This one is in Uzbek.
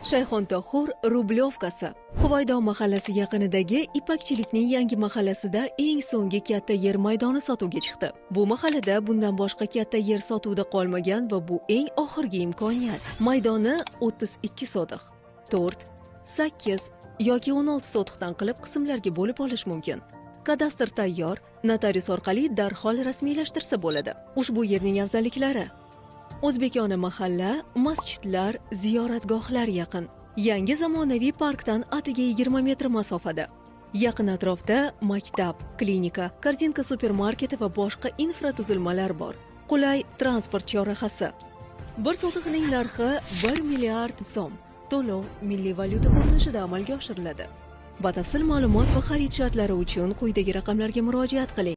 Shayxontohur Rublyovkasi. Huvaydo mahallasi yaqinidagi Ipakchilikning yangi mahallasida eng so'nggi katta yer maydoni sotuvga chiqdi. Bu mahallada bundan boshqa katta yer sotuvda qolmagan va bu eng oxirgi imkoniyat. Maydoni 32 sotix, 4, 8 yoki 16 sotiqdan qilib qismlarga bo'lib olish mumkin. Kadastr tayyor, notarius orqali darhol rasmiylashtirsa bo'ladi. Ushbu yerning afzalliklari: o'zbekona mahalla, masjidlar, ziyoratgohlar yaqin. Yangi zamonaviy parkdan atiga 20 metr masofada. Yaqin atrofda maktab, klinika, korzinka supermarketi va boshqa infratuzilmalar bor. Qulay transport chorrahasi. Bir sotiqning narxi 1 milliard so'm. To'lov milliy valyuta ko'rinishida amalga oshiriladi. Batafsil ma'lumot va xarid shartlari uchun quyidagi raqamlarga murojaat qiling.